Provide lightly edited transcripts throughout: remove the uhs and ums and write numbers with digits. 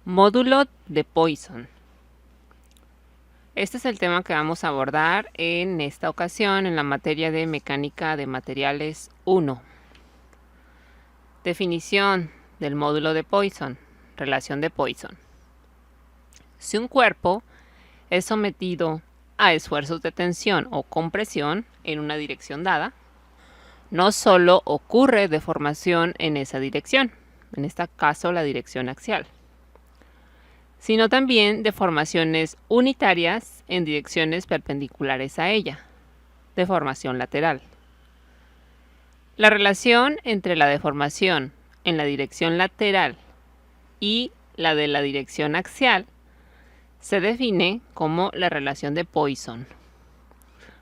Módulo de Poisson. Este es el tema que vamos a abordar en esta ocasión en la materia de Mecánica de Materiales 1. Definición del módulo de Poisson. Relación de Poisson. Si un cuerpo es sometido a esfuerzos de tensión o compresión en una dirección dada, no solo ocurre deformación en esa dirección, en este caso la dirección axial, sino también deformaciones unitarias en direcciones perpendiculares a ella, deformación lateral. La relación entre la deformación en la dirección lateral y la de la dirección axial se define como la relación de Poisson.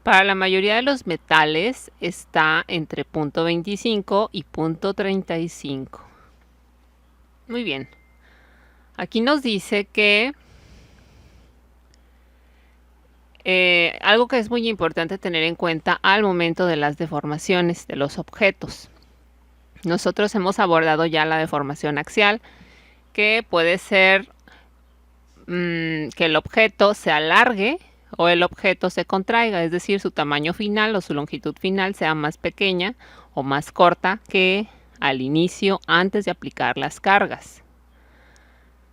Para la mayoría de los metales está entre punto 25 y punto 35. Muy bien. Aquí nos dice que algo que es muy importante tener en cuenta al momento de las deformaciones de los objetos. Nosotros hemos abordado ya la deformación axial, que puede ser que el objeto se alargue o el objeto se contraiga, es decir, su tamaño final o su longitud final sea más pequeña o más corta que al inicio antes de aplicar las cargas.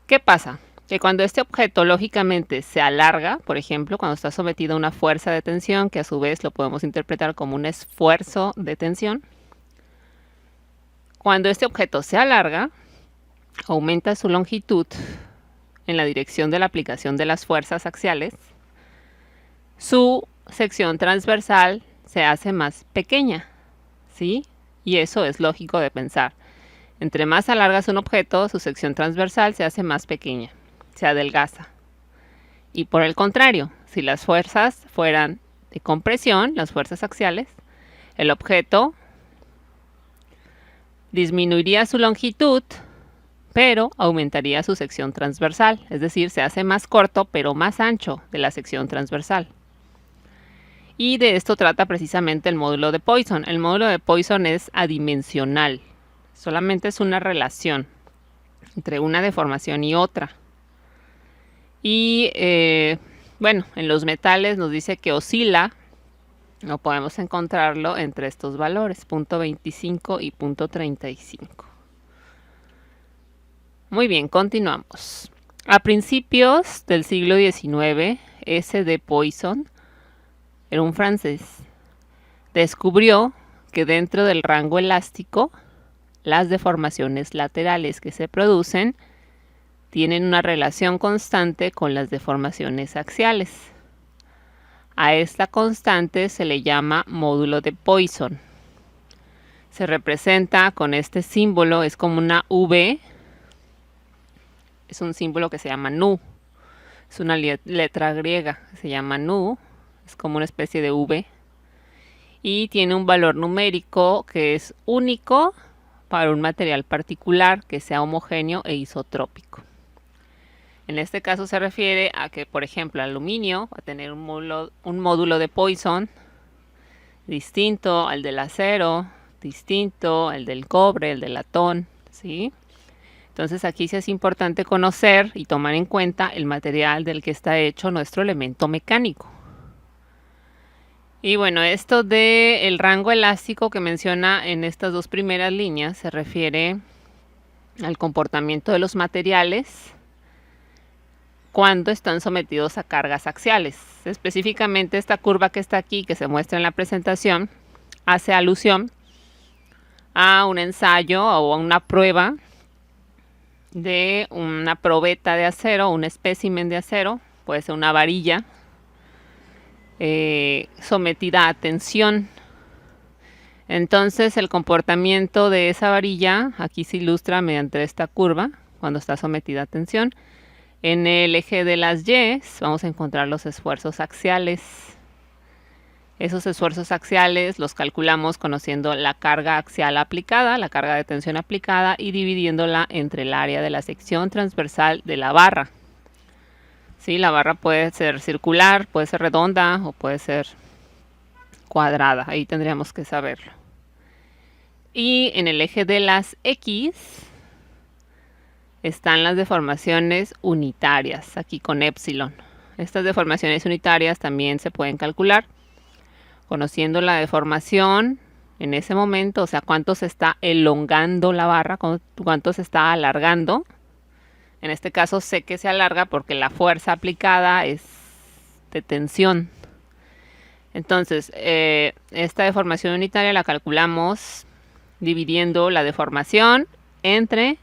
¿Qué pasa? Que cuando este objeto lógicamente se alarga, por ejemplo, cuando está sometido a una fuerza de tensión, que a su vez lo podemos interpretar como un esfuerzo de tensión, cuando este objeto se alarga, aumenta su longitud en la dirección de la aplicación de las fuerzas axiales, su sección transversal se hace más pequeña, ¿sí? Y eso es lógico de pensar. Entre más alargas un objeto, su sección transversal se hace más pequeña, se adelgaza. Y por el contrario, si las fuerzas fueran de compresión, las fuerzas axiales, el objeto disminuiría su longitud, pero aumentaría su sección transversal, es decir, se hace más corto, pero más ancho de la sección transversal. Y de esto trata precisamente el módulo de Poisson. El módulo de Poisson es adimensional, solamente es una relación entre una deformación y otra. Y bueno, en los metales nos dice que oscila, no podemos encontrarlo entre estos valores, punto 25 y punto 35. Muy bien, continuamos. A principios del siglo XIX, S. de Poisson, era un francés, descubrió que dentro del rango elástico, las deformaciones laterales que se producen tienen una relación constante con las deformaciones axiales. A esta constante se le llama módulo de Poisson. Se representa con este símbolo, es como una V, es un símbolo que se llama nu, es una letra griega, se llama nu, es como una especie de V, y tiene un valor numérico que es único para un material particular que sea homogéneo e isotrópico. En este caso se refiere a que, por ejemplo, el aluminio va a tener un módulo de Poisson distinto al del acero, distinto al del cobre, el del latón, ¿sí? Entonces aquí sí es importante conocer y tomar en cuenta el material del que está hecho nuestro elemento mecánico. Y bueno, esto del rango elástico que menciona en estas dos primeras líneas se refiere al comportamiento de los materiales cuando están sometidos a cargas axiales. Específicamente esta curva que está aquí, que se muestra en la presentación, hace alusión a un ensayo o a una prueba de una probeta de acero, un espécimen de acero, puede ser una varilla sometida a tensión. Entonces el comportamiento de esa varilla aquí se ilustra mediante esta curva cuando está sometida a tensión. En el eje de las Y vamos a encontrar los esfuerzos axiales. Esos esfuerzos axiales los calculamos conociendo la carga axial aplicada, la carga de tensión aplicada, y dividiéndola entre el área de la sección transversal de la barra. ¿Sí? La barra puede ser circular, puede ser redonda o puede ser cuadrada. Ahí tendríamos que saberlo. Y en el eje de las X están las deformaciones unitarias, aquí con epsilon. Estas deformaciones unitarias también se pueden calcular conociendo la deformación en ese momento, o sea, cuánto se está elongando la barra, cuánto se está alargando. En este caso sé que se alarga porque la fuerza aplicada es de tensión. Entonces, esta deformación unitaria la calculamos dividiendo la deformación entre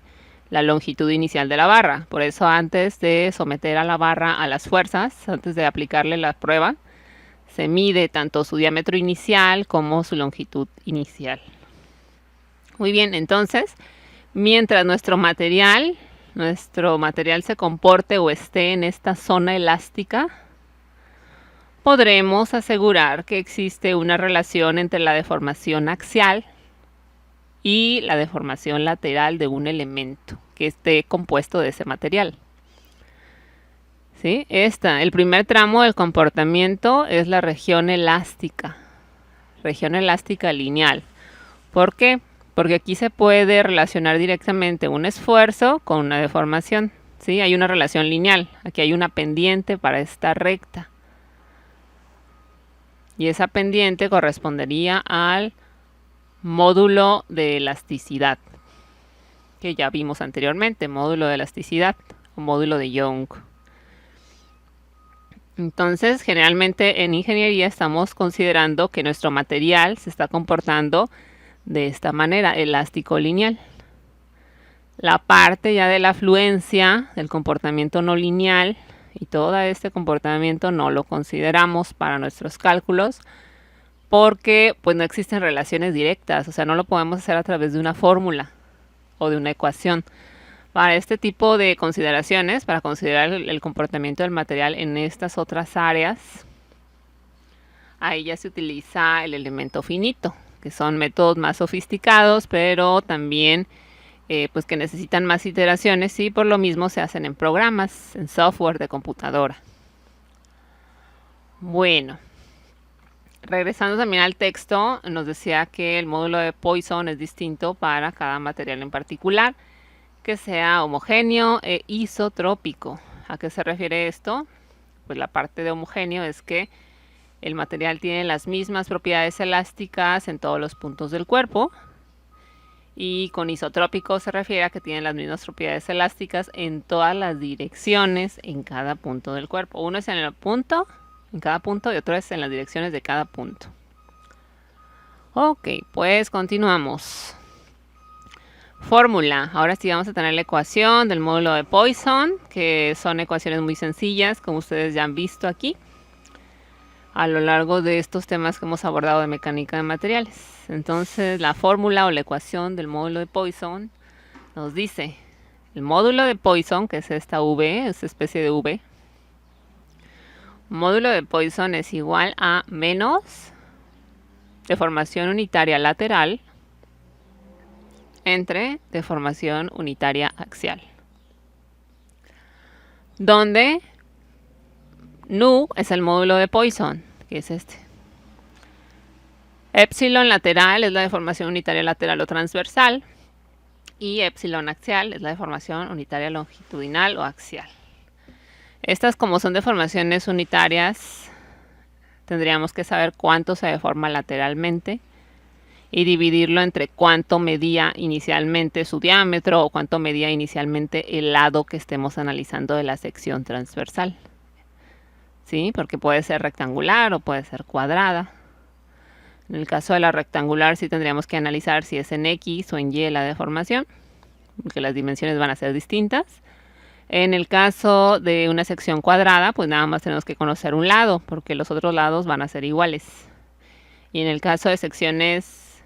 la longitud inicial de la barra. Por eso antes de someter a la barra a las fuerzas, antes de aplicarle la prueba, se mide tanto su diámetro inicial como su longitud inicial. Muy bien, entonces, mientras nuestro material se comporte o esté en esta zona elástica, podremos asegurar que existe una relación entre la deformación axial y la deformación lateral de un elemento que esté compuesto de ese material. ¿Sí? El primer tramo del comportamiento es la región elástica lineal. ¿Por qué? Porque aquí se puede relacionar directamente un esfuerzo con una deformación. ¿Sí? Hay una relación lineal. Aquí hay una pendiente para esta recta. Y esa pendiente correspondería al módulo de elasticidad, que ya vimos anteriormente, módulo de elasticidad o módulo de Young. Entonces, generalmente en ingeniería estamos considerando que nuestro material se está comportando de esta manera, elástico lineal. La parte ya de la fluencia, del comportamiento no lineal y todo este comportamiento no lo consideramos para nuestros cálculos porque pues no existen relaciones directas, o sea, no lo podemos hacer a través de una fórmula o de una ecuación. Para este tipo de consideraciones, para considerar el comportamiento del material en estas otras áreas, ahí ya se utiliza el elemento finito, que son métodos más sofisticados, pero también pues que necesitan más iteraciones y por lo mismo se hacen en programas, en software de computadora. Bueno, regresando también al texto, nos decía que el módulo de Poisson es distinto para cada material en particular, que sea homogéneo e isotrópico. ¿A qué se refiere esto? Pues la parte de homogéneo es que el material tiene las mismas propiedades elásticas en todos los puntos del cuerpo, y con isotrópico se refiere a que tiene las mismas propiedades elásticas en todas las direcciones en cada punto del cuerpo. Uno es en cada punto, y otro es en las direcciones de cada punto. Ok, pues continuamos. Fórmula. Ahora sí vamos a tener la ecuación del módulo de Poisson, que son ecuaciones muy sencillas, como ustedes ya han visto aquí, a lo largo de estos temas que hemos abordado de mecánica de materiales. Entonces, la fórmula o la ecuación del módulo de Poisson nos dice, el módulo de Poisson, que es esta V, esta especie de V, módulo de Poisson es igual a menos deformación unitaria lateral entre deformación unitaria axial, donde nu es el módulo de Poisson, que es este. Epsilon lateral es la deformación unitaria lateral o transversal, y epsilon axial es la deformación unitaria longitudinal o axial. Estas, como son deformaciones unitarias, tendríamos que saber cuánto se deforma lateralmente y dividirlo entre cuánto medía inicialmente su diámetro o cuánto medía inicialmente el lado que estemos analizando de la sección transversal. ¿Sí? Porque puede ser rectangular o puede ser cuadrada. En el caso de la rectangular sí tendríamos que analizar si es en X o en Y la deformación, porque las dimensiones van a ser distintas. En el caso de una sección cuadrada, pues nada más tenemos que conocer un lado, porque los otros lados van a ser iguales. Y en el caso de secciones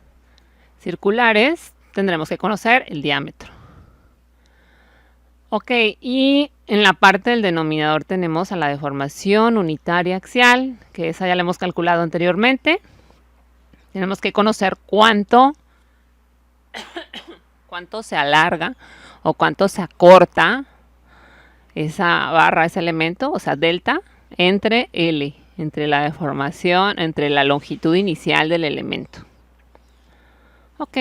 circulares, tendremos que conocer el diámetro. Ok, y en la parte del denominador tenemos a la deformación unitaria axial, que esa ya la hemos calculado anteriormente. Tenemos que conocer cuánto se alarga o cuánto se acorta esa barra, ese elemento, o sea, delta, entre L, entre la deformación, entre la longitud inicial del elemento. Ok.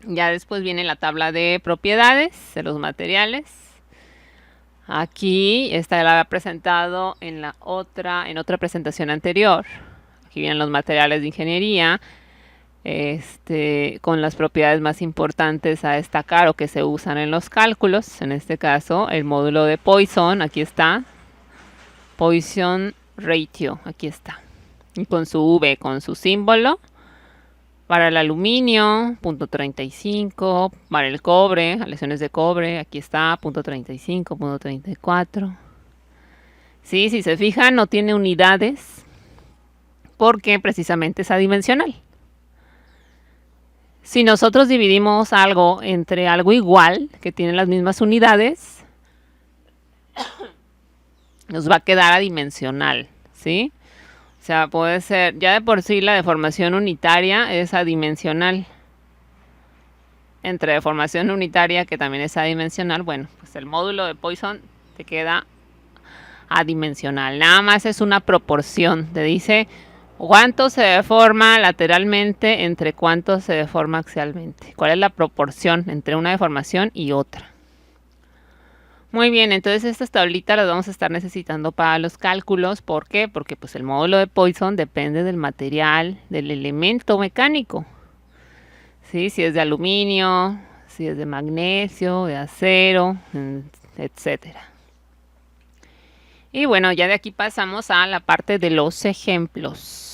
Ya después viene la tabla de propiedades de los materiales. Aquí esta la había presentado en otra presentación anterior. Aquí vienen los materiales de ingeniería, con las propiedades más importantes a destacar o que se usan en los cálculos. En este caso, el módulo de Poisson, aquí está. Poisson Ratio, aquí está. Y con su V, con su símbolo. Para el aluminio, punto 35. Para el cobre, aleaciones de cobre, aquí está, punto 35, punto 34. Sí, si se fijan, no tiene unidades porque precisamente es adimensional. Si nosotros dividimos algo entre algo igual, que tiene las mismas unidades, nos va a quedar adimensional, ¿sí? O sea, puede ser, ya de por sí la deformación unitaria es adimensional. Entre deformación unitaria, que también es adimensional, bueno, pues el módulo de Poisson te queda adimensional. Nada más es una proporción. Te dice cuánto se deforma lateralmente entre cuánto se deforma axialmente. ¿Cuál es la proporción entre una deformación y otra? Muy bien, entonces estas tablitas las vamos a estar necesitando para los cálculos. ¿Por qué? Porque pues el módulo de Poisson depende del material, del elemento mecánico. ¿Sí? Si es de aluminio, si es de magnesio, de acero, etcétera. Y bueno, ya de aquí pasamos a la parte de los ejemplos.